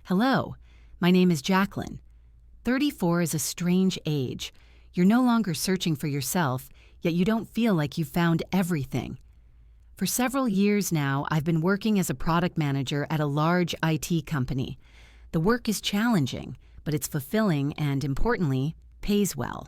Hello, my name is Jacqueline. 34 is a strange age. You're no longer searching for yourself, yet you don't feel like you've found everything. For several years now, I've been working as a product manager at a large IT company. The work is challenging, but it's fulfilling and, importantly, pays well.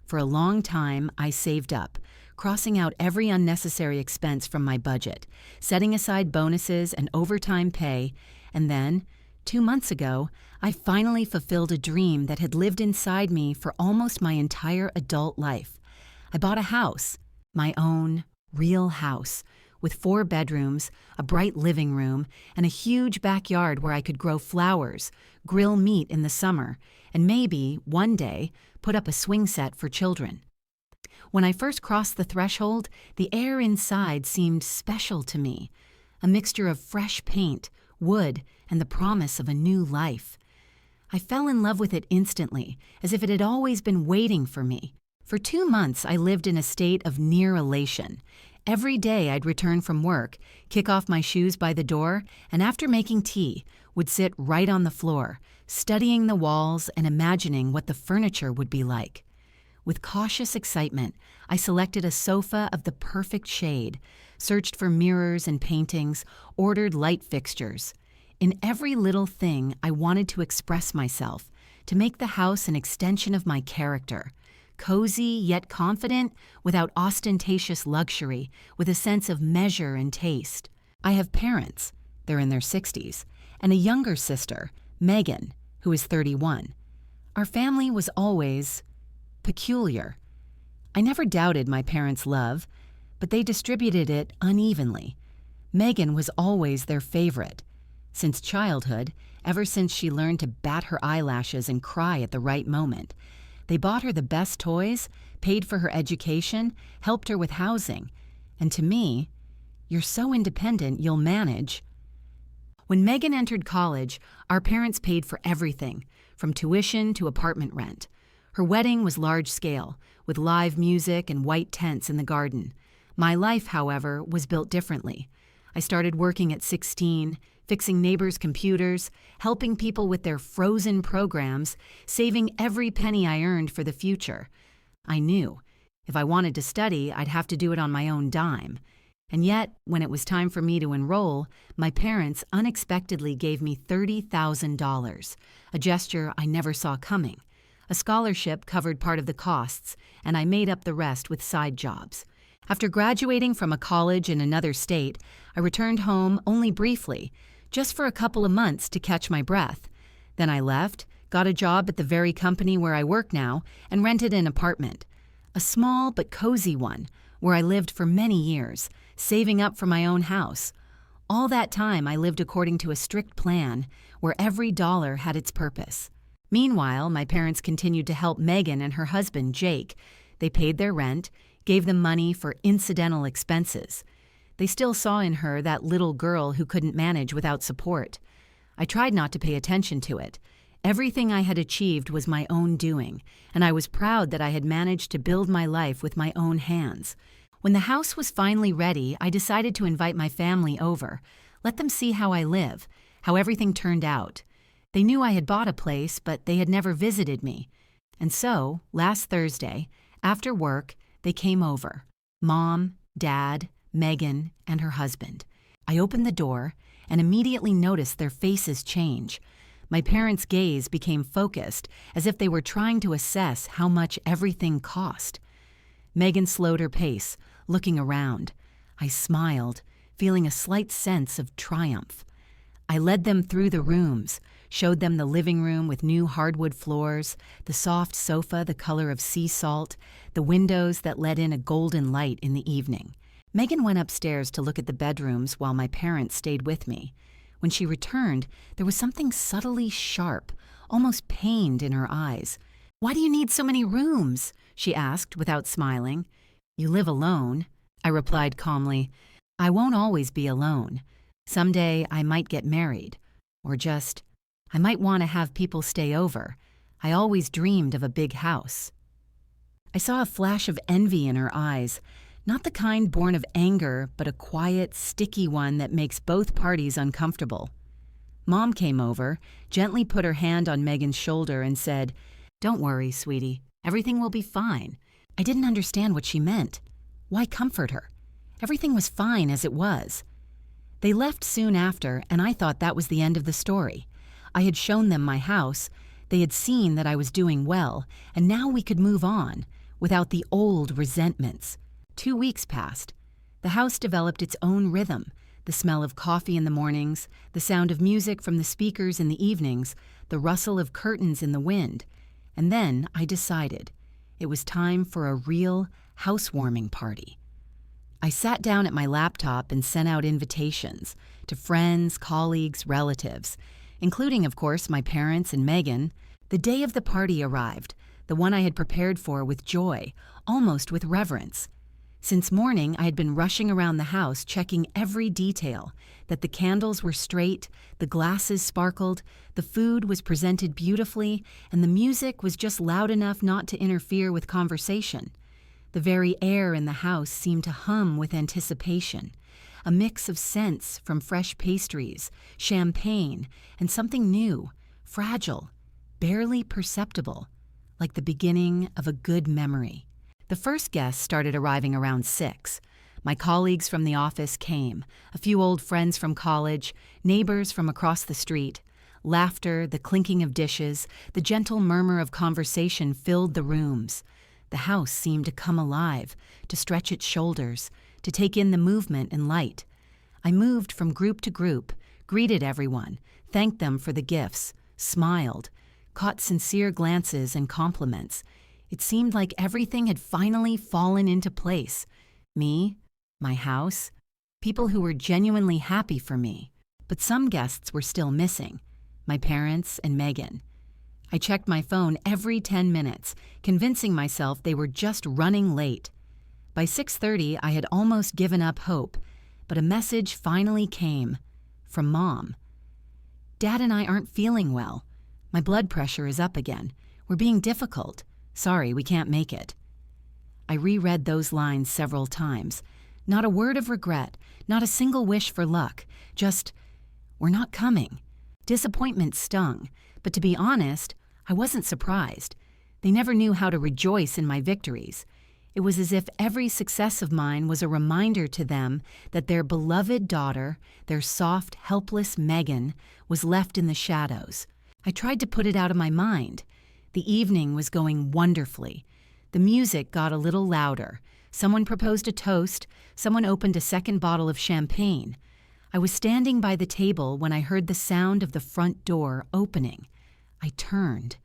For a long time, I saved up, crossing out every unnecessary expense from my budget, setting aside bonuses and overtime pay, and then, 2 months ago, I finally fulfilled a dream that had lived inside me for almost my entire adult life. I bought a house, my own, real house, with 4 bedrooms, a bright living room, and a huge backyard where I could grow flowers, grill meat in the summer, and maybe, one day, put up a swing set for children. When I first crossed the threshold, the air inside seemed special to me, a mixture of fresh paint, wood, and the promise of a new life. I fell in love with it instantly, as if it had always been waiting for me. For 2 months, I lived in a state of near elation. Every day I'd return from work, kick off my shoes by the door, and after making tea, would sit right on the floor, studying the walls and imagining what the furniture would be like. With cautious excitement, I selected a sofa of the perfect shade, searched for mirrors and paintings, ordered light fixtures. In every little thing, I wanted to express myself, to make the house an extension of my character. Cozy yet confident, without ostentatious luxury, with a sense of measure and taste. I have parents, they're in their 60s, and a younger sister, Megan, who is 31. Our family was always peculiar. I never doubted my parents' love, but they distributed it unevenly. Megan was always their favorite. Since childhood, ever since she learned to bat her eyelashes and cry at the right moment, they bought her the best toys, paid for her education, helped her with housing. And to me, you're so independent you'll manage. When Megan entered college, our parents paid for everything, from tuition to apartment rent. Her wedding was large scale, with live music and white tents in the garden. My life, however, was built differently. I started working at 16, fixing neighbors' computers, helping people with their frozen programs, saving every penny I earned for the future. I knew, if I wanted to study, I'd have to do it on my own dime. And yet, when it was time for me to enroll, my parents unexpectedly gave me $30,000, a gesture I never saw coming. A scholarship covered part of the costs, and I made up the rest with side jobs. After graduating from a college in another state, I returned home only briefly, just for a couple of months to catch my breath. Then I left, got a job at the very company where I work now, and rented an apartment. A small but cozy one, where I lived for many years, saving up for my own house. All that time I lived according to a strict plan, where every dollar had its purpose. Meanwhile, my parents continued to help Megan and her husband, Jake. They paid their rent, gave them money for incidental expenses. They still saw in her that little girl who couldn't manage without support. I tried not to pay attention to it. Everything I had achieved was my own doing, and I was proud that I had managed to build my life with my own hands. When the house was finally ready, I decided to invite my family over, let them see how I live, how everything turned out. They knew I had bought a place, but they had never visited me. And so, last Thursday, after work, they came over. Mom, Dad, Megan, and her husband. I opened the door and immediately noticed their faces change. My parents' gaze became focused, as if they were trying to assess how much everything cost. Megan slowed her pace, looking around. I smiled, feeling a slight sense of triumph. I led them through the rooms, showed them the living room with new hardwood floors, the soft sofa the color of sea salt, the windows that let in a golden light in the evening. Megan went upstairs to look at the bedrooms while my parents stayed with me. When she returned, there was something subtly sharp, almost pained in her eyes. "Why do you need so many rooms?" she asked without smiling. "You live alone," I replied calmly. "I won't always be alone. Someday I might get married, or just, I might want to have people stay over. I always dreamed of a big house." I saw a flash of envy in her eyes, not the kind born of anger, but a quiet, sticky one that makes both parties uncomfortable. Mom came over, gently put her hand on Megan's shoulder and said, "Don't worry, sweetie. Everything will be fine." I didn't understand what she meant. Why comfort her? Everything was fine as it was. They left soon after, and I thought that was the end of the story. I had shown them my house, they had seen that I was doing well, and now we could move on, without the old resentments. 2 weeks passed. The house developed its own rhythm, the smell of coffee in the mornings, the sound of music from the speakers in the evenings, the rustle of curtains in the wind. And then I decided it was time for a real housewarming party. I sat down at my laptop and sent out invitations to friends, colleagues, relatives, including, of course, my parents and Megan. The day of the party arrived, the one I had prepared for with joy, almost with reverence. Since morning, I had been rushing around the house checking every detail, that the candles were straight, the glasses sparkled, the food was presented beautifully, and the music was just loud enough not to interfere with conversation. The very air in the house seemed to hum with anticipation, a mix of scents from fresh pastries, champagne, and something new, fragile, barely perceptible, like the beginning of a good memory. The first guests started arriving around 6. My colleagues from the office came, a few old friends from college, neighbors from across the street. Laughter, the clinking of dishes, the gentle murmur of conversation filled the rooms. The house seemed to come alive, to stretch its shoulders, to take in the movement and light. I moved from group to group, greeted everyone, thanked them for the gifts, smiled, caught sincere glances and compliments. It seemed like everything had finally fallen into place. Me, my house, people who were genuinely happy for me. But some guests were still missing, my parents and Megan. I checked my phone every 10 minutes, convincing myself they were just running late. By 6:30, I had almost given up hope, but a message finally came from Mom. "Dad and I aren't feeling well. My blood pressure is up again. We're being difficult. Sorry, we can't make it." I reread those lines several times. Not a word of regret, not a single wish for luck, just, "We're not coming." Disappointment stung, but to be honest, I wasn't surprised. They never knew how to rejoice in my victories. It was as if every success of mine was a reminder to them that their beloved daughter, their soft, helpless Megan, was left in the shadows. I tried to put it out of my mind. The evening was going wonderfully. The music got a little louder. Someone proposed a toast. Someone opened a second bottle of champagne. I was standing by the table when I heard the sound of the front door opening. I turned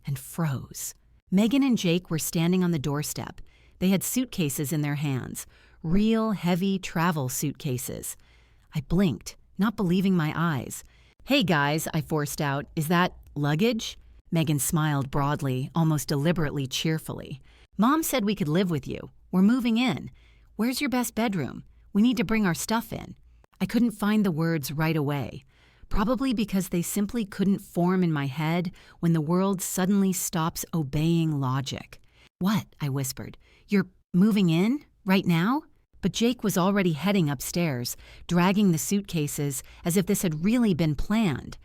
and froze. Megan and Jake were standing on the doorstep. They had suitcases in their hands, real heavy travel suitcases. I blinked, not believing my eyes. "Hey guys," I forced out, "is that luggage?" Megan smiled broadly, almost deliberately cheerfully. "Mom said we could live with you. We're moving in. Where's your best bedroom? We need to bring our stuff in." I couldn't find the words right away, probably because they simply couldn't form in my head when the world suddenly stops obeying logic. "What?" I whispered. "You're moving in? Right now?" But Jake was already heading upstairs, dragging the suitcases as if this had really been planned.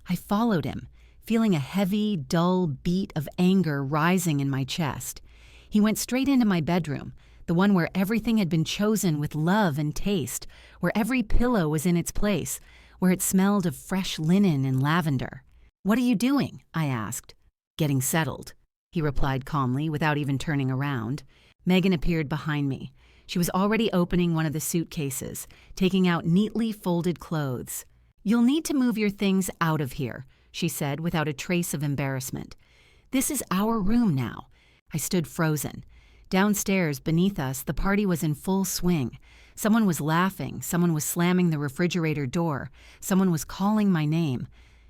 I followed him, feeling a heavy, dull beat of anger rising in my chest. He went straight into my bedroom, the one where everything had been chosen with love and taste, where every pillow was in its place, where it smelled of fresh linen and lavender. "What are you doing?" I asked. "Getting settled," he replied calmly without even turning around. Megan appeared behind me. She was already opening one of the suitcases, taking out neatly folded clothes. "You'll need to move your things out of here," she said without a trace of embarrassment. "This is our room now." I stood frozen. Downstairs, beneath us, the party was in full swing. Someone was laughing, someone was slamming the refrigerator door, someone was calling my name.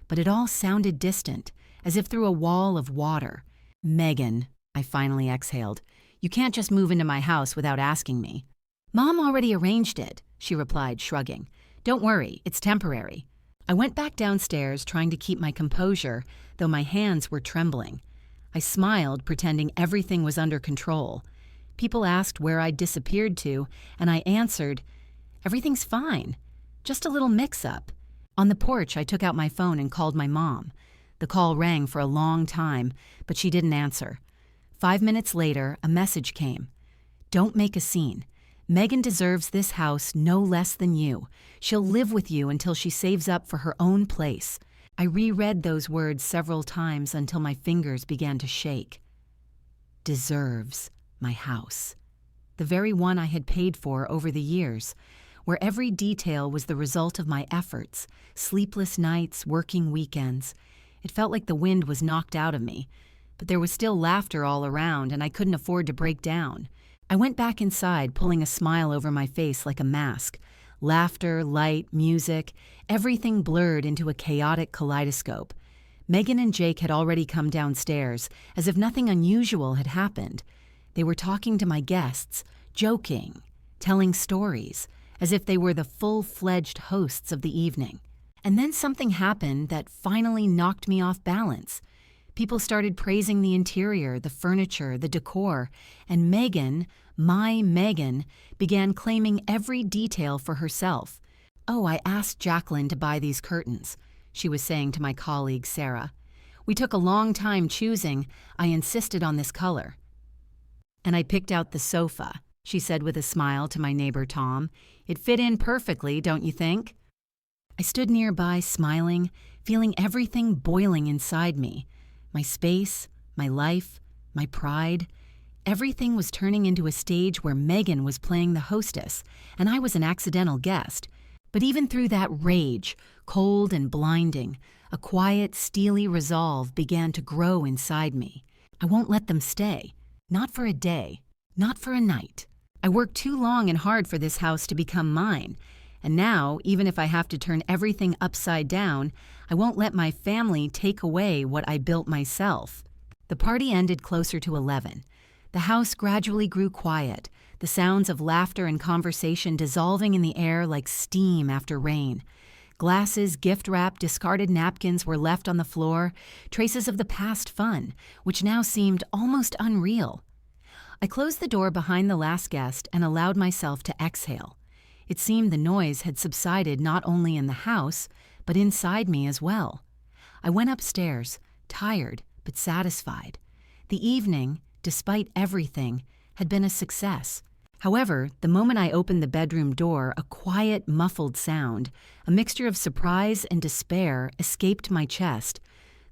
But it all sounded distant, as if through a wall of water. "Megan," I finally exhaled, "you can't just move into my house without asking me." "Mom already arranged it," she replied, shrugging. "Don't worry, it's temporary." I went back downstairs, trying to keep my composure, though my hands were trembling. I smiled, pretending everything was under control. People asked where I'd disappeared to, and I answered, "Everything's fine. Just a little mix-up." On the porch, I took out my phone and called my mom. The call rang for a long time, but she didn't answer. 5 minutes later, a message came. "Don't make a scene. Megan deserves this house no less than you. She'll live with you until she saves up for her own place." I reread those words several times until my fingers began to shake. Deserves my house. The very one I had paid for over the years, where every detail was the result of my efforts, sleepless nights, working weekends. It felt like the wind was knocked out of me, but there was still laughter all around and I couldn't afford to break down. I went back inside, pulling a smile over my face like a mask. Laughter, light, music, everything blurred into a chaotic kaleidoscope. Megan and Jake had already come downstairs, as if nothing unusual had happened. They were talking to my guests, joking, telling stories, as if they were the full-fledged hosts of the evening. And then something happened that finally knocked me off balance. People started praising the interior, the furniture, the decor, and Megan, my Megan, began claiming every detail for herself. "Oh, I asked Jacqueline to buy these curtains," she was saying to my colleague, Sarah. "We took a long time choosing. I insisted on this color." "And I picked out the sofa," she said with a smile to my neighbor, Tom. "It fit in perfectly, don't you think?" I stood nearby, smiling, feeling everything boiling inside me. My space, my life, my pride. Everything was turning into a stage where Megan was playing the hostess, and I was an accidental guest. But even through that rage, cold and blinding, a quiet, steely resolve began to grow inside me. I won't let them stay. Not for a day. Not for a night. I worked too long and hard for this house to become mine. And now, even if I have to turn everything upside down, I won't let my family take away what I built myself. The party ended closer to 11. The house gradually grew quiet, the sounds of laughter and conversation dissolving in the air like steam after rain. Glasses, gift wrap, discarded napkins were left on the floor, traces of the past fun, which now seemed almost unreal. I closed the door behind the last guest and allowed myself to exhale. It seemed the noise had subsided not only in the house, but inside me as well. I went upstairs, tired but satisfied. The evening, despite everything, had been a success. However, the moment I opened the bedroom door, a quiet, muffled sound, a mixture of surprise and despair, escaped my chest.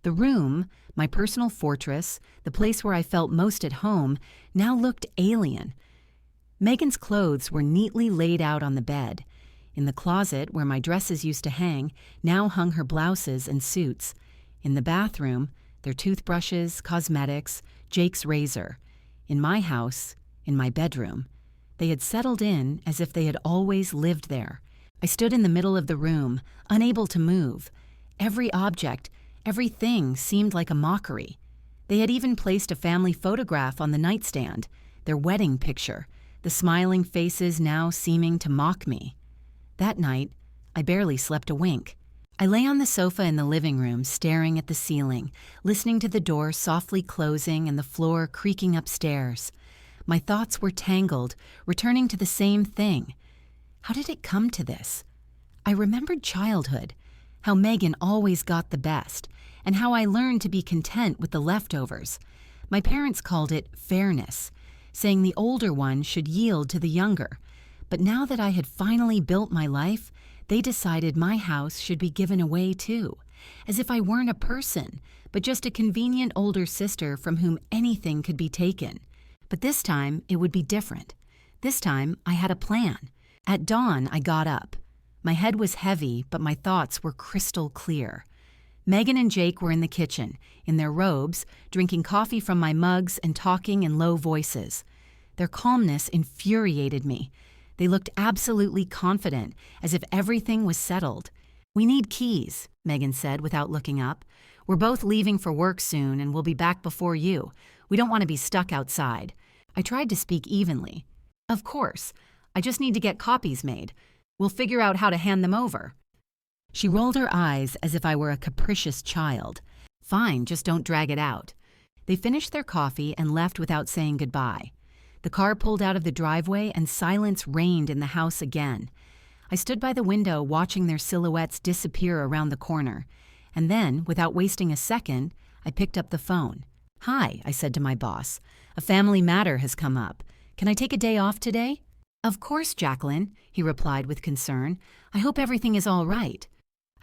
The room, my personal fortress, the place where I felt most at home, now looked alien. Megan's clothes were neatly laid out on the bed. In the closet, where my dresses used to hang, now hung her blouses and suits. In the bathroom, their toothbrushes, cosmetics, Jake's razor. In my house, in my bedroom. They had settled in as if they had always lived there. I stood in the middle of the room, unable to move. Every object, everything seemed like a mockery. They had even placed a family photograph on the nightstand, their wedding picture, the smiling faces now seeming to mock me. That night, I barely slept a wink. I lay on the sofa in the living room, staring at the ceiling, listening to the door softly closing and the floor creaking upstairs. My thoughts were tangled, returning to the same thing. How did it come to this? I remembered childhood, how Megan always got the best, and how I learned to be content with the leftovers. My parents called it fairness, saying the older one should yield to the younger. But now that I had finally built my life, they decided my house should be given away too, as if I weren't a person, but just a convenient older sister from whom anything could be taken. But this time, it would be different. This time, I had a plan. At dawn, I got up. My head was heavy, but my thoughts were crystal clear. Megan and Jake were in the kitchen, in their robes, drinking coffee from my mugs and talking in low voices. Their calmness infuriated me. They looked absolutely confident, as if everything was settled. "We need keys," Megan said without looking up. "We're both leaving for work soon and we'll be back before you. We don't want to be stuck outside." I tried to speak evenly. "Of course. I just need to get copies made. We'll figure out how to hand them over." She rolled her eyes as if I were a capricious child. "Fine, just don't drag it out." They finished their coffee and left without saying goodbye. The car pulled out of the driveway and silence reigned in the house again. I stood by the window watching their silhouettes disappear around the corner, and then, without wasting a second, I picked up the phone. "Hi," I said to my boss. "A family matter has come up. Can I take a day off today?" "Of course, Jacqueline," he replied with concern. "I hope everything is all right."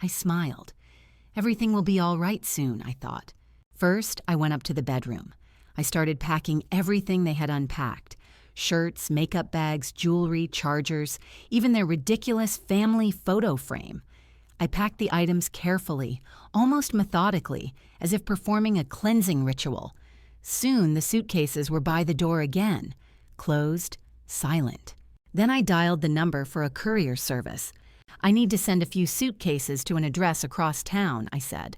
I smiled. Everything will be all right soon, I thought. First, I went up to the bedroom. I started packing everything they had unpacked. Shirts, makeup bags, jewelry, chargers, even their ridiculous family photo frame. I packed the items carefully, almost methodically, as if performing a cleansing ritual. Soon the suitcases were by the door again, closed, silent. Then I dialed the number for a courier service. "I need to send a few suitcases to an address across town," I said.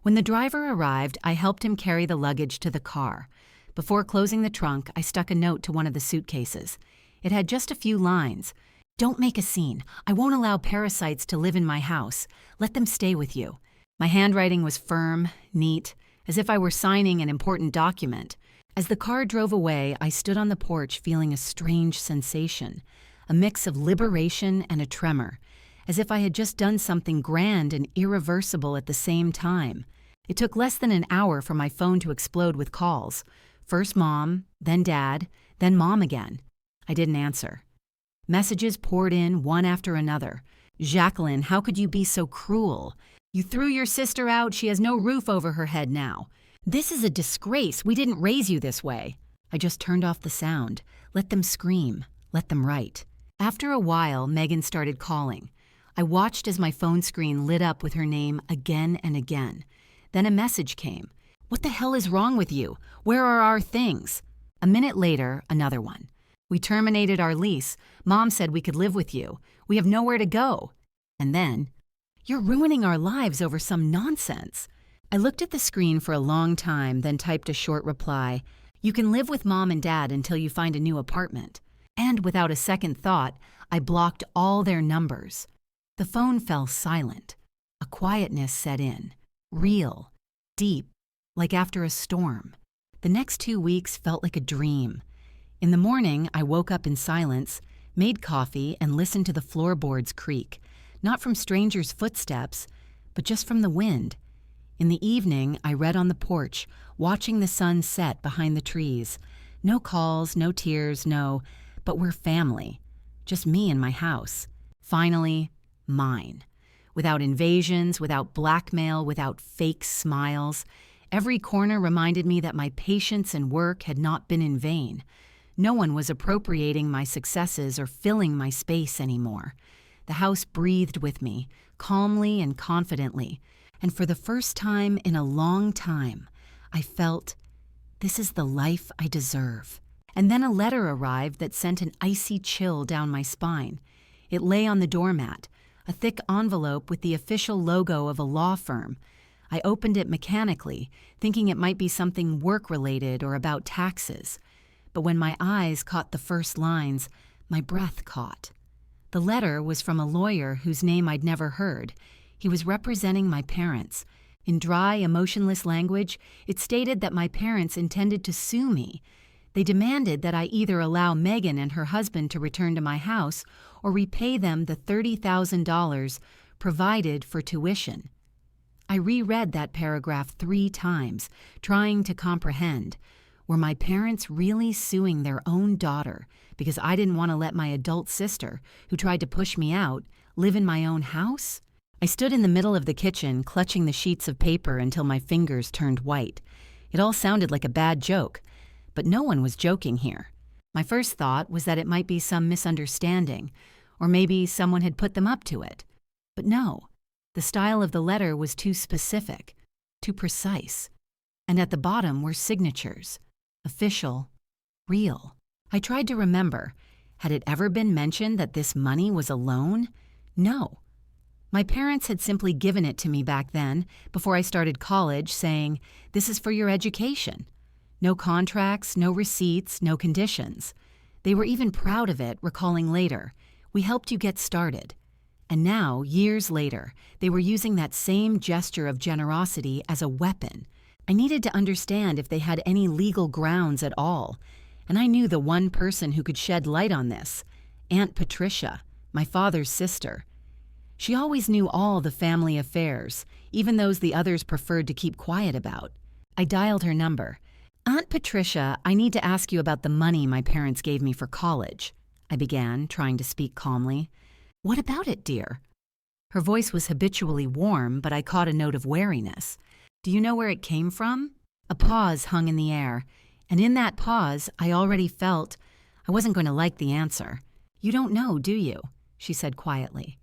When the driver arrived, I helped him carry the luggage to the car. Before closing the trunk, I stuck a note to one of the suitcases. It had just a few lines. "Don't make a scene. I won't allow parasites to live in my house. Let them stay with you." My handwriting was firm, neat, as if I were signing an important document. As the car drove away, I stood on the porch feeling a strange sensation, a mix of liberation and a tremor, as if I had just done something grand and irreversible at the same time. It took less than an hour for my phone to explode with calls. First Mom, then Dad, then Mom again. I didn't answer. Messages poured in one after another. "Jacqueline, how could you be so cruel? You threw your sister out. She has no roof over her head now. This is a disgrace. We didn't raise you this way." I just turned off the sound. Let them scream. Let them write. After a while, Megan started calling. I watched as my phone screen lit up with her name again and again. Then a message came. "What the hell is wrong with you? Where are our things?" A minute later, another one. "We terminated our lease. Mom said we could live with you. We have nowhere to go." And then, "You're ruining our lives over some nonsense." I looked at the screen for a long time, then typed a short reply. "You can live with Mom and Dad until you find a new apartment." And without a second thought, I blocked all their numbers. The phone fell silent. A quietness set in, real, deep, like after a storm. The next 2 weeks felt like a dream. In the morning, I woke up in silence, made coffee, and listened to the floorboards creak, not from strangers' footsteps, but just from the wind. In the evening, I read on the porch, watching the sun set behind the trees. No calls, no tears, but we're family. Just me and my house. Finally, mine. Without invasions, without blackmail, without fake smiles. Every corner reminded me that my patience and work had not been in vain. No one was appropriating my successes or filling my space anymore. The house breathed with me, calmly and confidently, and for the first time in a long time, I felt, this is the life I deserve. And then a letter arrived that sent an icy chill down my spine. It lay on the doormat, a thick envelope with the official logo of a law firm. I opened it mechanically, thinking it might be something work-related or about taxes. But when my eyes caught the first lines, my breath caught. The letter was from a lawyer whose name I'd never heard. He was representing my parents. In dry, emotionless language, it stated that my parents intended to sue me. They demanded that I either allow Megan and her husband to return to my house or repay them the $30,000 provided for tuition. I reread that paragraph 3 times, trying to comprehend. Were my parents really suing their own daughter because I didn't want to let my adult sister, who tried to push me out, live in my own house? I stood in the middle of the kitchen, clutching the sheets of paper until my fingers turned white. It all sounded like a bad joke, but no one was joking here. My first thought was that it might be some misunderstanding, or maybe someone had put them up to it. But no, the style of the letter was too specific, too precise. And at the bottom were signatures. Official, real. I tried to remember. Had it ever been mentioned that this money was a loan? No. My parents had simply given it to me back then, before I started college, saying, "This is for your education." No contracts, no receipts, no conditions. They were even proud of it, recalling later, "We helped you get started." And now, years later, they were using that same gesture of generosity as a weapon. I needed to understand if they had any legal grounds at all. And I knew the one person who could shed light on this, Aunt Patricia, my father's sister. She always knew all the family affairs, even those the others preferred to keep quiet about. I dialed her number. "Aunt Patricia, I need to ask you about the money my parents gave me for college," I began, trying to speak calmly. "What about it, dear?" Her voice was habitually warm, but I caught a note of wariness. "Do you know where it came from?" A pause hung in the air, and in that pause I already felt I wasn't going to like the answer. "You don't know, do you?" she said quietly.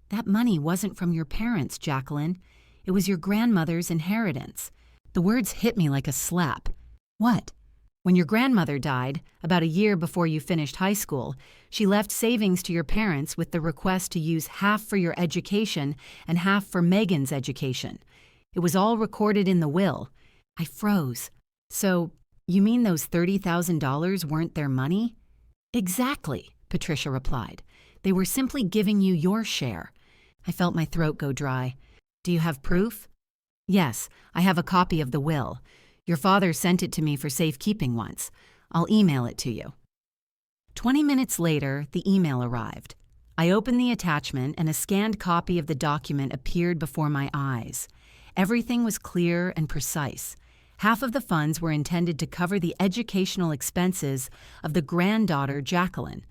"That money wasn't from your parents, Jacqueline. It was your grandmother's inheritance." The words hit me like a slap. "What?" "When your grandmother died, about a year before you finished high school, she left savings to your parents with the request to use half for your education and half for Megan's education. It was all recorded in the will." I froze. "So, you mean those $30,000 weren't their money?" "Exactly," Patricia replied. "They were simply giving you your share." I felt my throat go dry. "Do you have proof?" "Yes, I have a copy of the will. Your father sent it to me for safekeeping once. I'll email it to you." 20 minutes later, the email arrived. I opened the attachment and a scanned copy of the document appeared before my eyes. Everything was clear and precise. Half of the funds were intended to cover the educational expenses of the granddaughter, Jacqueline.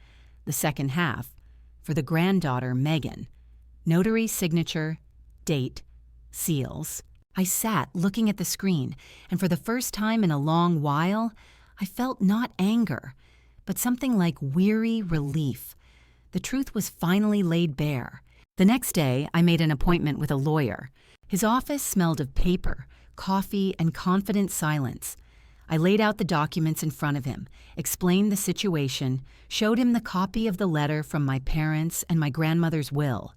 The second half, for the granddaughter, Megan. Notary signature, date, seals. I sat looking at the screen, and for the first time in a long while, I felt not anger, but something like weary relief. The truth was finally laid bare. The next day, I made an appointment with a lawyer. His office smelled of paper, coffee, and confident silence. I laid out the documents in front of him, explained the situation, showed him the copy of the letter from my parents and my grandmother's will.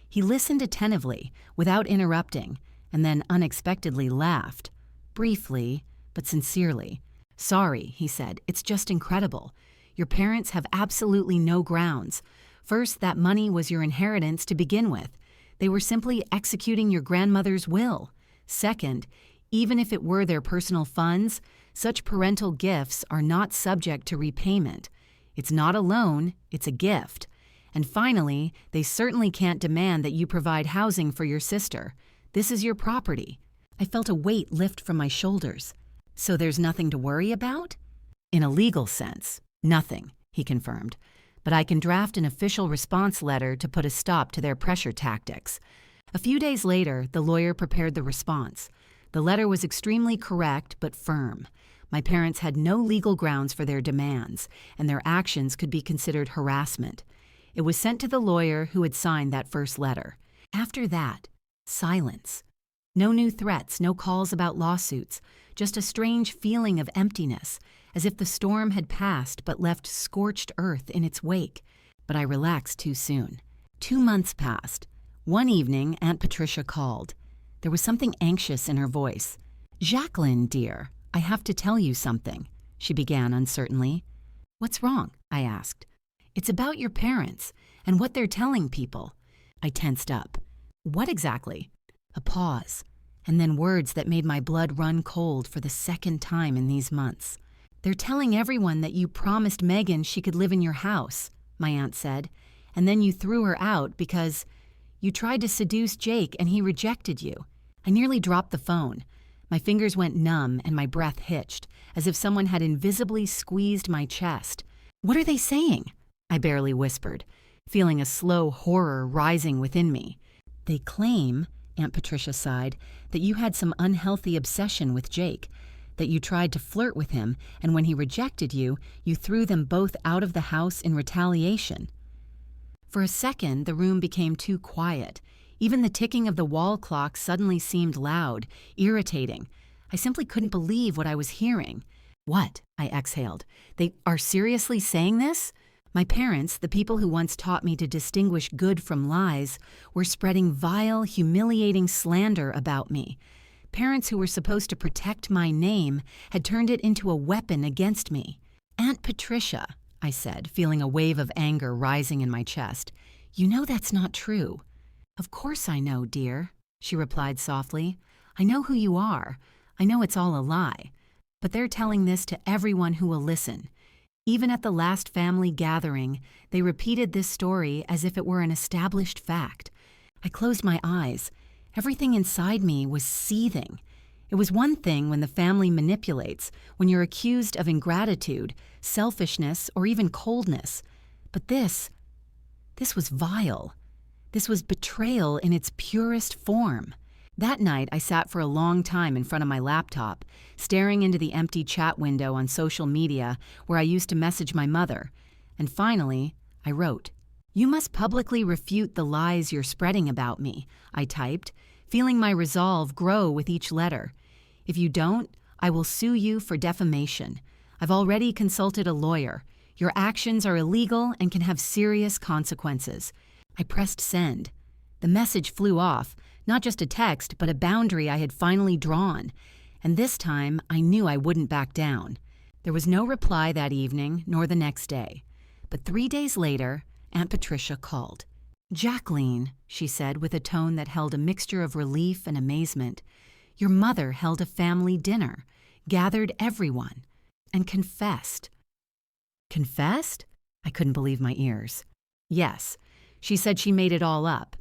He listened attentively, without interrupting, and then unexpectedly laughed. Briefly, but sincerely. "Sorry," he said, "it's just incredible. Your parents have absolutely no grounds. First, that money was your inheritance to begin with. They were simply executing your grandmother's will. Second, even if it were their personal funds, such parental gifts are not subject to repayment. It's not a loan, it's a gift. And finally, they certainly can't demand that you provide housing for your sister. This is your property." I felt a weight lift from my shoulders. "So there's nothing to worry about?" "In a legal sense, nothing," he confirmed. "But I can draft an official response letter to put a stop to their pressure tactics." A few days later, the lawyer prepared the response. The letter was extremely correct but firm. My parents had no legal grounds for their demands, and their actions could be considered harassment. It was sent to the lawyer who had signed that first letter. After that, silence. No new threats, no calls about lawsuits, just a strange feeling of emptiness, as if the storm had passed but left scorched earth in its wake. But I relaxed too soon. 2 months passed. One evening, Aunt Patricia called. There was something anxious in her voice. "Jacqueline, dear, I have to tell you something," she began uncertainly. "What's wrong?" I asked. "It's about your parents and what they're telling people." I tensed up. "What exactly?" A pause, and then words that made my blood run cold for the second time in these months. "They're telling everyone that you promised Megan she could live in your house," my aunt said, "and then you threw her out because you tried to seduce Jake and he rejected you." I nearly dropped the phone. My fingers went numb and my breath hitched, as if someone had invisibly squeezed my chest. "What are they saying?" I barely whispered, feeling a slow horror rising within me. "They claim," Aunt Patricia sighed, "that you had some unhealthy obsession with Jake, that you tried to flirt with him, and when he rejected you, you threw them both out of the house in retaliation." For a second, the room became too quiet. Even the ticking of the wall clock suddenly seemed loud, irritating. I simply couldn't believe what I was hearing. "What?" I exhaled. "They are seriously saying this?" My parents, the people who once taught me to distinguish good from lies, were spreading vile, humiliating slander about me. Parents who were supposed to protect my name had turned it into a weapon against me. "Aunt Patricia," I said, feeling a wave of anger rising in my chest, "you know that's not true." "Of course I know, dear," she replied softly. "I know who you are. I know it's all a lie. But they're telling this to everyone who will listen. Even at the last family gathering, they repeated this story as if it were an established fact. I closed my eyes. Everything inside me was seething. It was one thing when the family manipulates, when you're accused of ingratitude, selfishness, or even coldness. But this was vile. This was betrayal in its purest form. That night, I sat for a long time in front of my laptop, staring into the empty chat window on social media where I used to message my mother. And finally, I wrote, "You must publicly refute the lies you're spreading about me," I typed, feeling my resolve grow with each letter. "If you don't, I will sue you for defamation. I've already consulted a lawyer. Your actions are illegal and can have serious consequences." I pressed send. The message flew off, not just a text, but a boundary I had finally drawn. And this time, I knew I wouldn't back down. There was no reply that evening, nor the next day. But 3 days later, Aunt Patricia called. "Jacqueline," she said with a tone that held a mixture of relief and amazement, "your mother held a family dinner, gathered everyone, and confessed." Confessed? I couldn't believe my ears. Yes, she said she made it all up.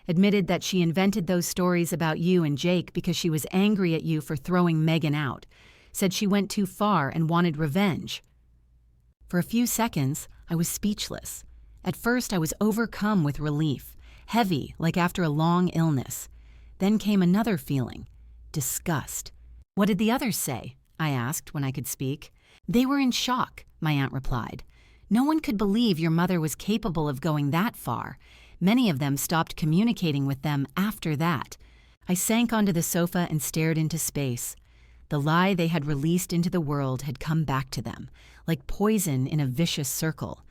Admitted that she invented those stories about you and Jake because she was angry at you for throwing Megan out. Said she went too far and wanted revenge. For a few seconds, I was speechless. At first, I was overcome with relief, heavy like after a long illness. Then came another feeling, disgust. "What did the others say?" I asked when I could speak. "They were in shock," my aunt replied. "No one could believe your mother was capable of going that far. Many of them stopped communicating with them after that." I sank onto the sofa and stared into space. The lie they had released into the world had come back to them, like poison in a vicious circle.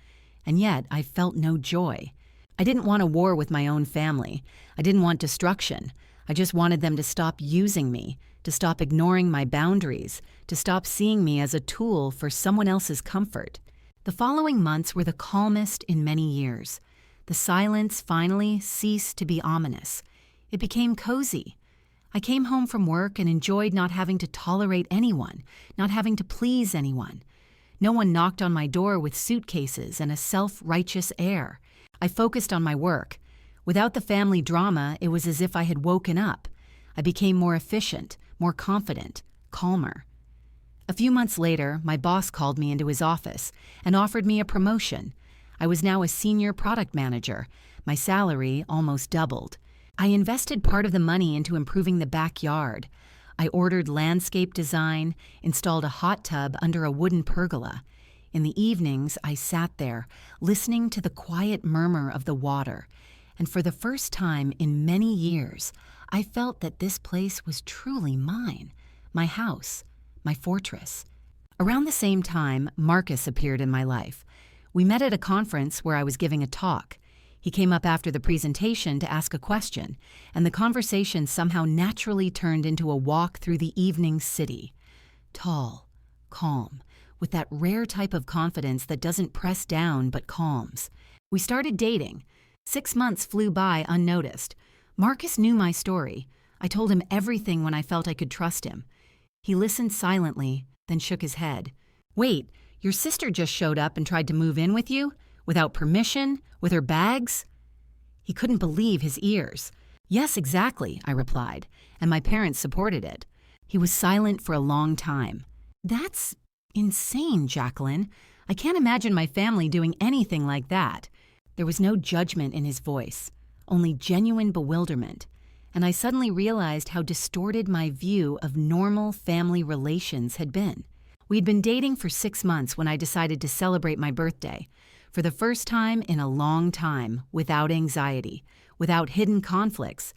And yet I felt no joy. I didn't want a war with my own family. I didn't want destruction. I just wanted them to stop using me, to stop ignoring my boundaries, to stop seeing me as a tool for someone else's comfort. The following months were the calmest in many years. The silence finally ceased to be ominous. It became cozy. I came home from work and enjoyed not having to tolerate anyone, not having to please anyone. No one knocked on my door with suitcases and a self-righteous air. I focused on my work. Without the family drama, it was as if I had woken up. I became more efficient, more confident, calmer. A few months later, my boss called me into his office and offered me a promotion. I was now a senior product manager. My salary almost doubled. I invested part of the money into improving the backyard. I ordered landscape design, installed a hot tub under a wooden pergola. In the evenings, I sat there, listening to the quiet murmur of the water. And for the first time in many years, I felt that this place was truly mine, my house, my fortress. Around the same time, Marcus appeared in my life. We met at a conference where I was giving a talk. He came up after the presentation to ask a question, and the conversation somehow naturally turned into a walk through the evening city. Tall, calm, with that rare type of confidence that doesn't press down but calms. We started dating. 6 months flew by unnoticed. Marcus knew my story. I told him everything when I felt I could trust him. He listened silently, then shook his head. "Wait, your sister just showed up and tried to move in with you? Without permission? With her bags?" He couldn't believe his ears. "Yes, exactly," I replied, and my parents supported it. He was silent for a long time. "That's insane, Jacqueline. I can't imagine my family doing anything like that." There was no judgment in his voice, only genuine bewilderment, and I suddenly realized how distorted my view of normal family relations had been. We'd been dating for 6 months when I decided to celebrate my birthday. For the first time in a long time, without anxiety, without hidden conflicts.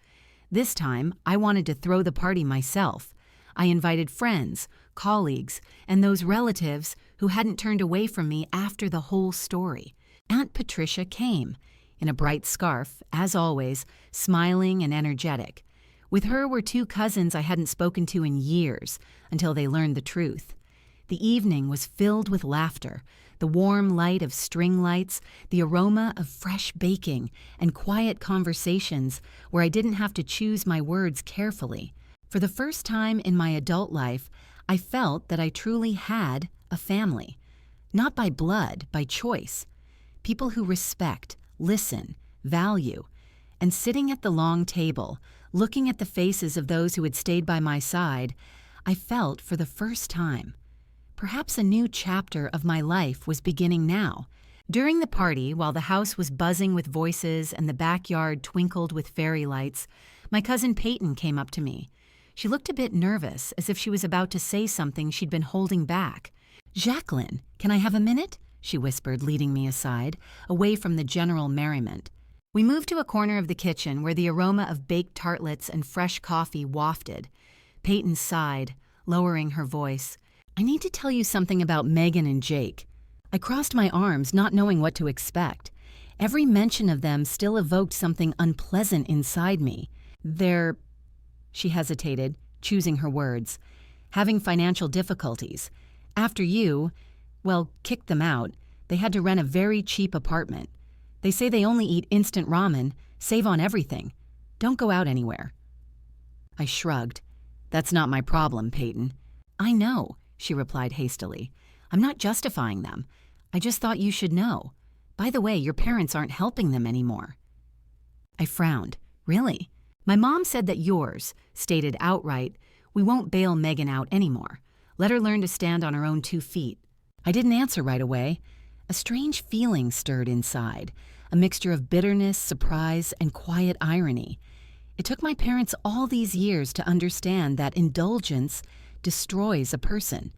This time, I wanted to throw the party myself. I invited friends, colleagues, and those relatives who hadn't turned away from me after the whole story. Aunt Patricia came, in a bright scarf, as always, smiling and energetic. With her were 2 cousins I hadn't spoken to in years, until they learned the truth. The evening was filled with laughter, the warm light of string lights, the aroma of fresh baking, and quiet conversations where I didn't have to choose my words carefully. For the first time in my adult life, I felt that I truly had a family. Not by blood, by choice. People who respect, listen, value. And sitting at the long table, looking at the faces of those who had stayed by my side, I felt for the first time. Perhaps a new chapter of my life was beginning now. During the party, while the house was buzzing with voices and the backyard twinkled with fairy lights, my cousin Peyton came up to me. She looked a bit nervous, as if she was about to say something she'd been holding back. "Jacqueline, can I have a minute?" she whispered, leading me aside, away from the general merriment. We moved to a corner of the kitchen where the aroma of baked tartlets and fresh coffee wafted. Peyton sighed, lowering her voice. "I need to tell you something about Megan and Jake." I crossed my arms, not knowing what to expect. Every mention of them still evoked something unpleasant inside me. She hesitated, choosing her words. "Having financial difficulties. After you, kicked them out, they had to rent a very cheap apartment. They say they only eat instant ramen, save on everything. Don't go out anywhere." I shrugged. "That's not my problem, Peyton." "I know," she replied hastily. "I'm not justifying them. I just thought you should know. By the way, your parents aren't helping them anymore." I frowned. "Really?" "My mom said that yours, stated outright, 'We won't bail Megan out anymore. Let her learn to stand on her own 2 feet.'" I didn't answer right away. A strange feeling stirred inside, a mixture of bitterness, surprise, and quiet irony. It took my parents all these years to understand that indulgence destroys a person.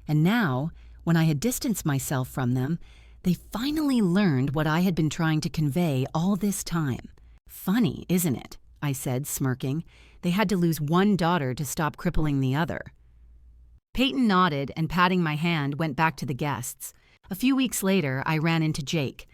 And now, when I had distanced myself from them, they finally learned what I had been trying to convey all this time. "Funny, isn't it?" I said, smirking. "They had to lose one daughter to stop crippling the other." Peyton nodded and, patting my hand, went back to the guests. A few weeks later, I ran into Jake.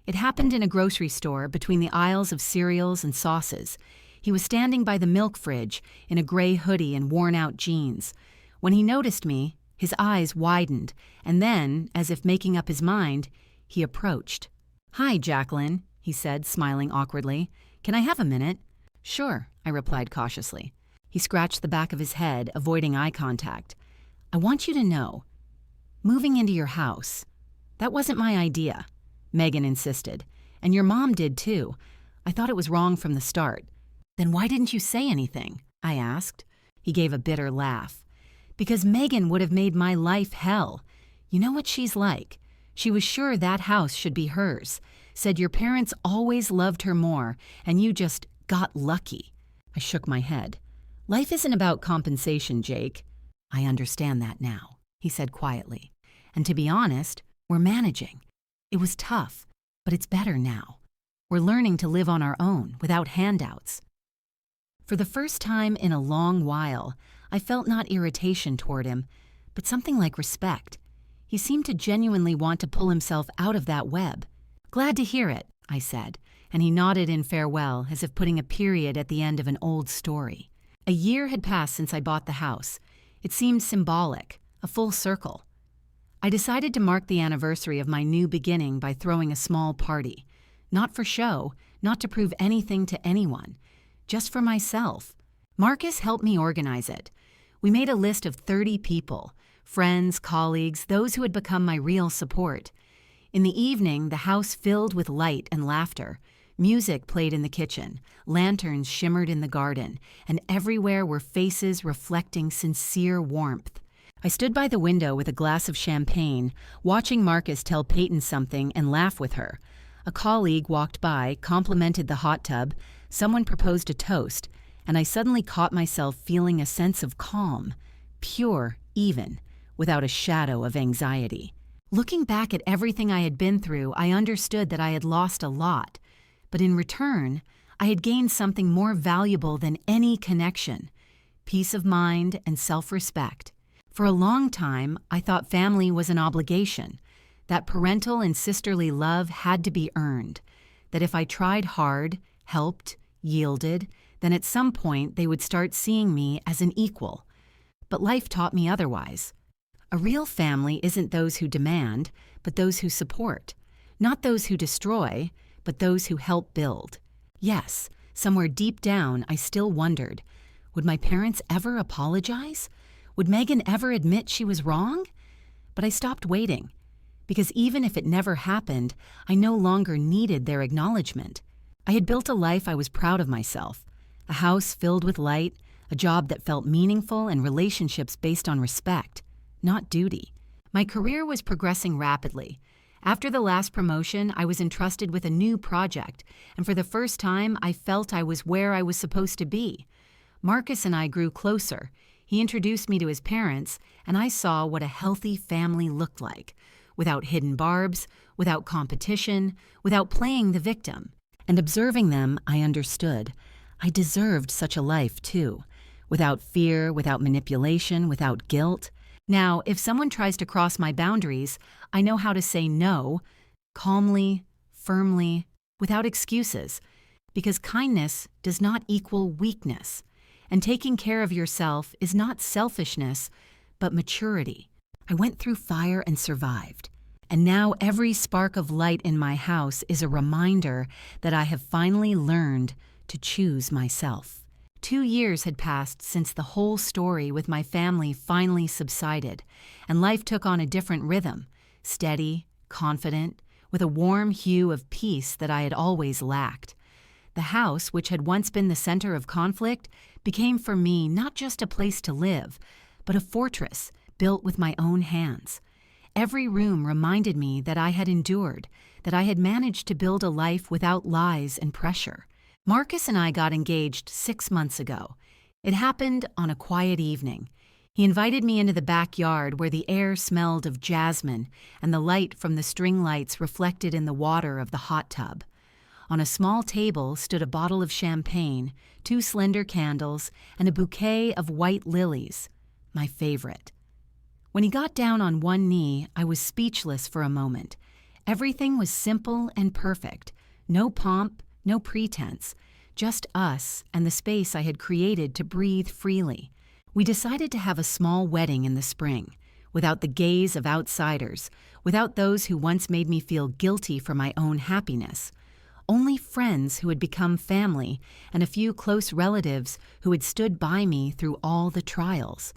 It happened in a grocery store between the aisles of cereals and sauces. He was standing by the milk fridge in a gray hoodie and worn-out jeans. When he noticed me, his eyes widened, and then, as if making up his mind, he approached. "Hi, Jacqueline," he said, smiling awkwardly. "Can I have a minute?" "Sure," I replied cautiously. He scratched the back of his head, avoiding eye contact. "I want you to know, moving into your house, that wasn't my idea," Megan insisted. "And your mom did too. I thought it was wrong from the start." "Then why didn't you say anything?" I asked. He gave a bitter laugh. "Because Megan would have made my life hell. You know what she's like. She was sure that house should be hers. Said your parents always loved her more, and you just got lucky." I shook my head. "Life isn't about compensation, Jake." "I understand that now," he said quietly. "And to be honest, we're managing. It was tough, but it's better now. We're learning to live on our own, without handouts." For the first time in a long while, I felt not irritation toward him, but something like respect. He seemed to genuinely want to pull himself out of that web. "Glad to hear it," I said, and he nodded in farewell, as if putting a period at the end of an old story. A year had passed since I bought the house. It seemed symbolic, a full circle. I decided to mark the anniversary of my new beginning by throwing a small party. Not for show, not to prove anything to anyone, just for myself. Marcus helped me organize it. We made a list of 30 people, friends, colleagues, those who had become my real support. In the evening, the house filled with light and laughter. Music played in the kitchen, lanterns shimmered in the garden, and everywhere were faces reflecting sincere warmth. I stood by the window with a glass of champagne, watching Marcus tell Peyton something and laugh with her. A colleague walked by, complimented the hot tub, someone proposed a toast, and I suddenly caught myself feeling a sense of calm, pure, even, without a shadow of anxiety. Looking back at everything I had been through, I understood that I had lost a lot, but in return, I had gained something more valuable than any connection: peace of mind and self-respect. For a long time, I thought family was an obligation, that parental and sisterly love had to be earned, that if I tried hard, helped, yielded, then at some point they would start seeing me as an equal. But life taught me otherwise. A real family isn't those who demand, but those who support. Not those who destroy, but those who help build. Yes, somewhere deep down I still wondered, would my parents ever apologize? Would Megan ever admit she was wrong? But I stopped waiting. because even if it never happened, I no longer needed their acknowledgement. I had built a life I was proud of myself, a house filled with light, a job that felt meaningful, and relationships based on respect, not duty. My career was progressing rapidly. After the last promotion, I was entrusted with a new project, and for the first time, I felt I was where I was supposed to be. Marcus and I grew closer. He introduced me to his parents, and I saw what a healthy family looked like, without hidden barbs, without competition, without playing the victim. And observing them, I understood. I deserved such a life, too, without fear, without manipulation, without guilt. Now, if someone tries to cross my boundaries, I know how to say no, calmly, firmly, without excuses, because kindness does not equal weakness, and taking care of yourself is not selfishness, but maturity. I went through fire and survived, and now every spark of light in my house is a reminder that I have finally learned to choose myself. 2 years had passed since the whole story with my family finally subsided, and life took on a different rhythm, steady, confident, with a warm hue of peace that I had always lacked. The house, which had once been the center of conflict, became for me not just a place to live, but a fortress built with my own hands. Every room reminded me that I had endured, that I had managed to build a life without lies and pressure. Marcus and I got engaged 6 months ago. It happened on a quiet evening. He invited me into the backyard where the air smelled of jasmine and the light from the string lights reflected in the water of the hot tub. On a small table stood a bottle of champagne, 2 slender candles, and a bouquet of white lilies, my favorite. When he got down on one knee, I was speechless for a moment. Everything was simple and perfect. No pomp, no pretense, just us and the space I had created to breathe freely. We decided to have a small wedding in the spring, without the gaze of outsiders, without those who once made me feel guilty for my own happiness. Only friends who had become family and a few close relatives who had stood by me through all the trials.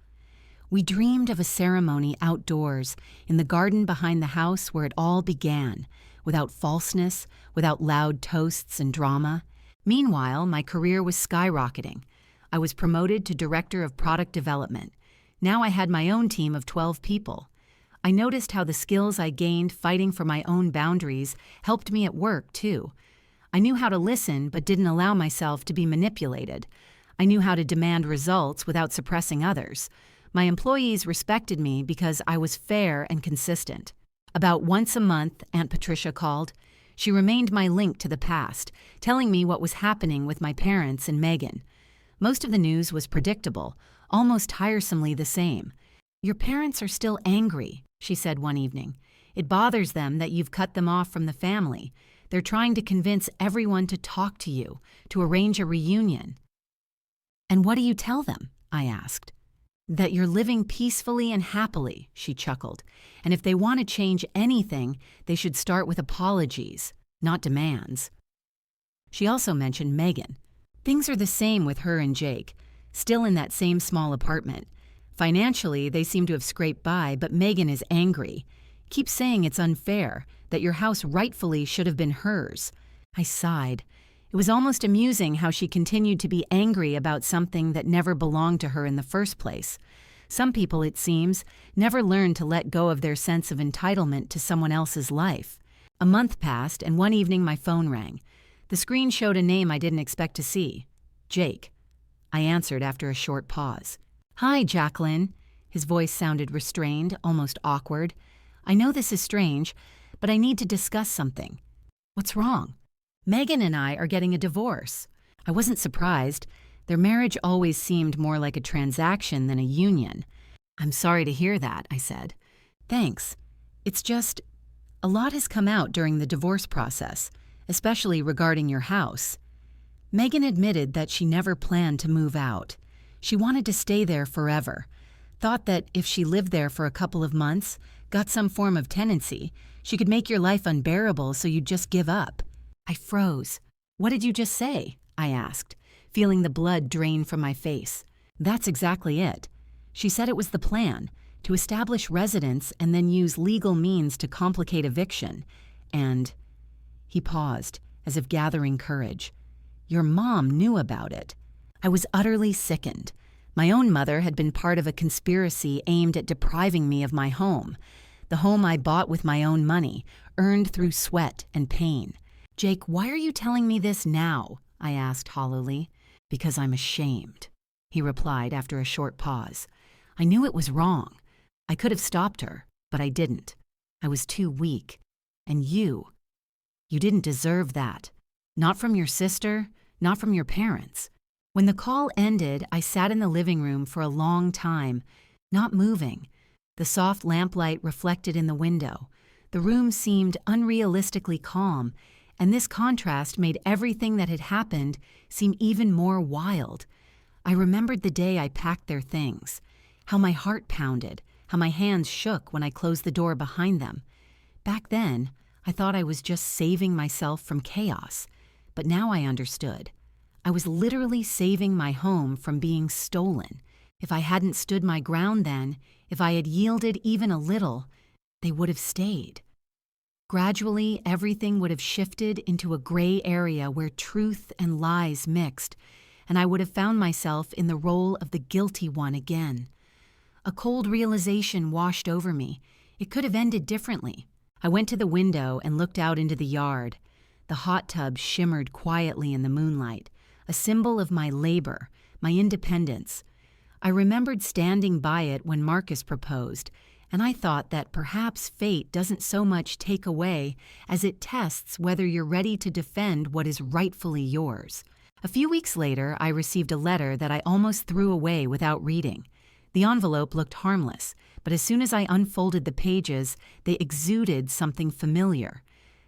We dreamed of a ceremony outdoors, in the garden behind the house where it all began, without falseness, without loud toasts and drama. Meanwhile, my career was skyrocketing. I was promoted to Director of Product Development. Now I had my own team of 12 people. I noticed how the skills I gained fighting for my own boundaries helped me at work, too. I knew how to listen but didn't allow myself to be manipulated. I knew how to demand results without suppressing others. My employees respected me because I was fair and consistent. About once a month, Aunt Patricia called. She remained my link to the past, telling me what was happening with my parents and Megan. Most of the news was predictable, almost tiresomely the same. "Your parents are still angry," she said one evening. "It bothers them that you've cut them off from the family. They're trying to convince everyone to talk to you, to arrange a reunion." "And what do you tell them?" I asked. "That you're living peacefully and happily," she chuckled. "And if they want to change anything, they should start with apologies, not demands." She also mentioned Megan. Things are the same with her and Jake, still in that same small apartment. Financially, they seem to have scraped by, but Megan is angry. Keeps saying it's unfair, that your house rightfully should have been hers. I sighed. It was almost amusing how she continued to be angry about something that never belonged to her in the first place. Some people, it seems, never learn to let go of their sense of entitlement to someone else's life. A month passed, and one evening my phone rang. The screen showed a name I didn't expect to see. Jake. I answered after a short pause. "Hi, Jacqueline." His voice sounded restrained, almost awkward. "I know this is strange, but I need to discuss something." "What's wrong?" "Megan and I are getting a divorce." I wasn't surprised. Their marriage always seemed more like a transaction than a union. "I'm sorry to hear that," I said. "Thanks. It's just, a lot has come out during the divorce process, especially regarding your house." Megan admitted that she never planned to move out. She wanted to stay there forever. Thought that if she lived there for a couple of months, got some form of tenancy, she could make your life unbearable so you'd just give up. I froze. "What did you just say?" I asked, feeling the blood drain from my face. "That's exactly it. She said it was the plan, to establish residence and then use legal means to complicate eviction. And he paused, as if gathering courage. Your mom knew about it. I was utterly sickened. My own mother had been part of a conspiracy aimed at depriving me of my home, the home I bought with my own money, earned through sweat and pain. Jake, why are you telling me this now? I asked hollowly. Because I'm ashamed, he replied after a short pause. I knew it was wrong. I could have stopped her, but I didn't. I was too weak. And you didn't deserve that. Not from your sister, not from your parents. When the call ended, I sat in the living room for a long time, not moving. The soft lamplight reflected in the window. The room seemed unrealistically calm, and this contrast made everything that had happened seem even more wild. I remembered the day I packed their things, how my heart pounded, how my hands shook when I closed the door behind them. Back then, I thought I was just saving myself from chaos, but now I understood. I was literally saving my home from being stolen. If I hadn't stood my ground then, if I had yielded even a little, they would have stayed. Gradually, everything would have shifted into a gray area where truth and lies mixed, and I would have found myself in the role of the guilty one again. A cold realization washed over me. It could have ended differently. I went to the window and looked out into the yard. The hot tub shimmered quietly in the moonlight, a symbol of my labor, my independence. I remembered standing by it when Marcus proposed, and I thought that perhaps fate doesn't so much take away as it tests whether you're ready to defend what is rightfully yours. A few weeks later, I received a letter that I almost threw away without reading. The envelope looked harmless, but as soon as I unfolded the pages, they exuded something familiar.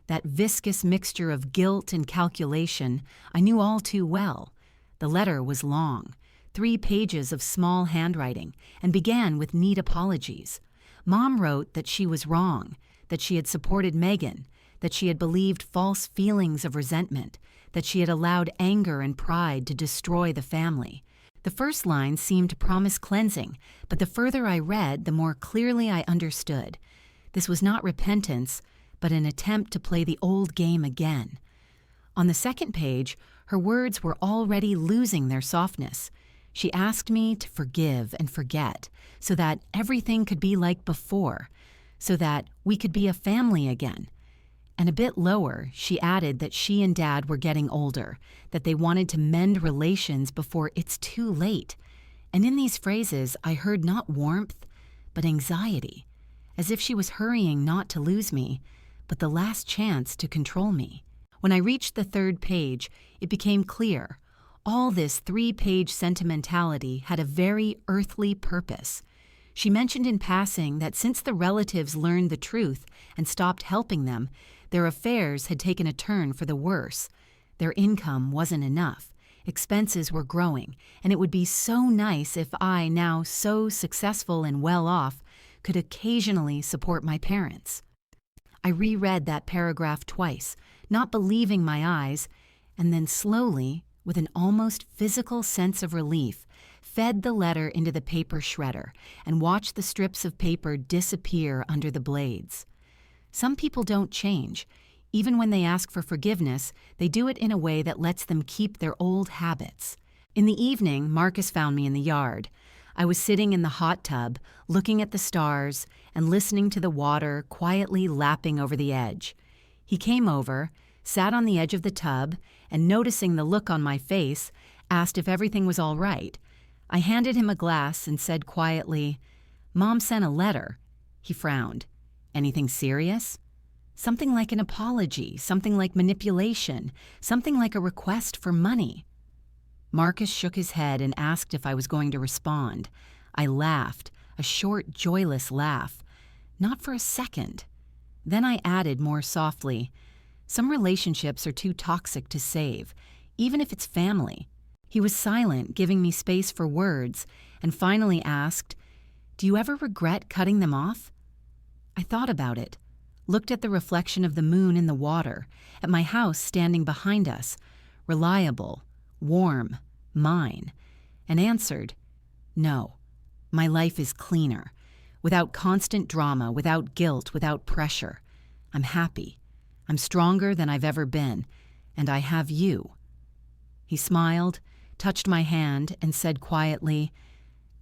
That viscous mixture of guilt and calculation I knew all too well. The letter was long, 3 pages of small handwriting, and began with neat apologies. Mom wrote that she was wrong, that she had supported Megan, that she had believed false feelings of resentment, that she had allowed anger and pride to destroy the family. The first line seemed to promise cleansing, but the further I read, the more clearly I understood. This was not repentance, but an attempt to play the old game again. On the second page, her words were already losing their softness. She asked me to forgive and forget, so that everything could be like before, so that we could be a family again. And a bit lower, she added that she and Dad were getting older, that they wanted to mend relations before it's too late. And in these phrases, I heard not warmth, but anxiety, as if she was hurrying not to lose me, but the last chance to control me. When I reached the third page, it became clear. All this 3-page sentimentality had a very earthly purpose. She mentioned in passing that since the relatives learned the truth and stopped helping them, their affairs had taken a turn for the worse. Their income wasn't enough. Expenses were growing, and it would be so nice if I, now so successful and well off, could occasionally support my parents. I reread that paragraph twice, not believing my eyes, and then slowly, with an almost physical sense of relief, fed the letter into the paper shredder and watched the strips of paper disappear under the blades. Some people don't change. Even when they ask for forgiveness, they do it in a way that lets them keep their old habits. In the evening, Marcus found me in the yard. I was sitting in the hot tub, looking at the stars and listening to the water quietly lapping over the edge. He came over, sat on the edge of the tub, and noticing the look on my face, asked if everything was all right. I handed him a glass and said quietly, "Mom sent a letter." He frowned. "Anything serious?" "Something like an apology, something like manipulation, something like a request for money." Marcus shook his head and asked if I was going to respond. I laughed, a short, joyless laugh. Not for a second. Then I added more softly, "Some relationships are too toxic to save, even if it's family." He was silent, giving me space for words, and finally asked, "Do you ever regret cutting them off?" I thought about it, looked at the reflection of the moon in the water, at my house standing behind us, reliable, warm, mine, and answered, "No, my life is cleaner. without constant drama, without guilt, without pressure. I'm happy. I'm stronger than I've ever been, and I have you." He smiled, touched my hand, and said quietly,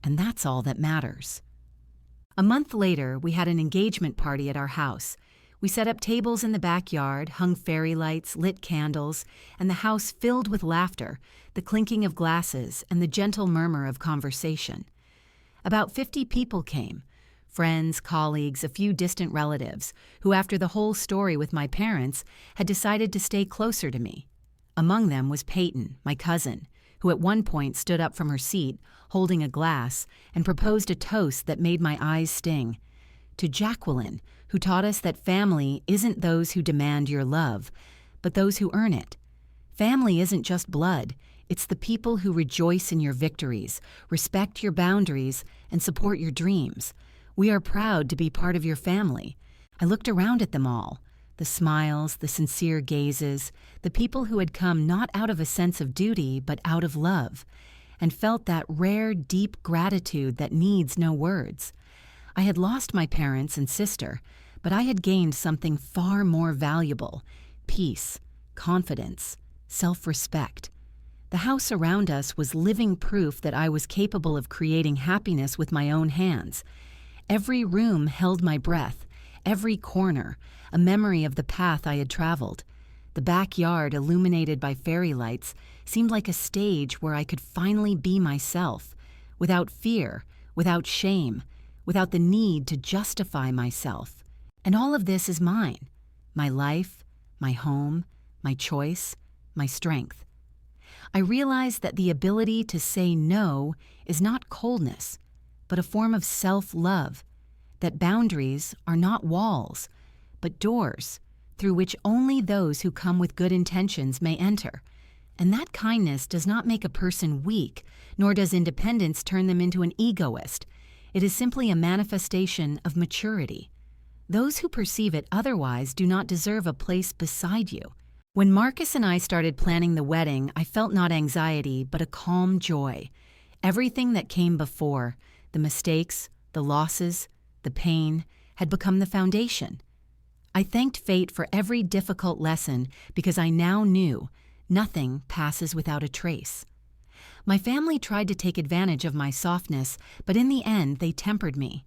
"And that's all that matters." A month later, we had an engagement party at our house. We set up tables in the backyard, hung fairy lights, lit candles, and the house filled with laughter, the clinking of glasses, and the gentle murmur of conversation. About 50 people came, friends, colleagues, a few distant relatives, who after the whole story with my parents had decided to stay closer to me. Among them was Peyton, my cousin, who at one point stood up from her seat, holding a glass, and proposed a toast that made my eyes sting. To Jacqueline, who taught us that family isn't those who demand your love, but those who earn it. Family isn't just blood, it's the people who rejoice in your victories, respect your boundaries, and support your dreams. We are proud to be part of your family. I looked around at them all, the smiles, the sincere gazes, the people who had come not out of a sense of duty, but out of love, and felt that rare, deep gratitude that needs no words. I had lost my parents and sister, but I had gained something far more valuable: peace, confidence, self-respect. The house around us was living proof that I was capable of creating happiness with my own hands. Every room held my breath, every corner, a memory of the path I had traveled. The backyard, illuminated by fairy lights, seemed like a stage where I could finally be myself, without fear, without shame, without the need to justify myself. And all of this is mine: my life, my home, my choice, my strength. I realized that the ability to say no is not coldness, but a form of self-love, that boundaries are not walls, but doors through which only those who come with good intentions may enter. And that kindness does not make a person weak, nor does independence turn them into an egoist. It is simply a manifestation of maturity. Those who perceive it otherwise do not deserve a place beside you. When Marcus and I started planning the wedding, I felt not anxiety, but a calm joy. Everything that came before, the mistakes, the losses, the pain, had become the foundation. I thanked fate for every difficult lesson because I now knew nothing passes without a trace. My family tried to take advantage of my softness, but in the end they tempered me.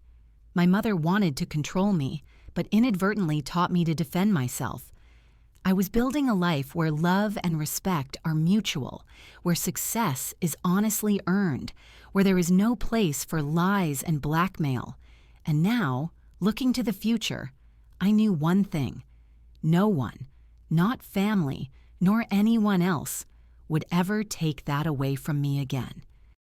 My mother wanted to control me, but inadvertently taught me to defend myself. I was building a life where love and respect are mutual, where success is honestly earned, where there is no place for lies and blackmail. And now, looking to the future, I knew one thing: no one, not family, nor anyone else, would ever take that away from me again.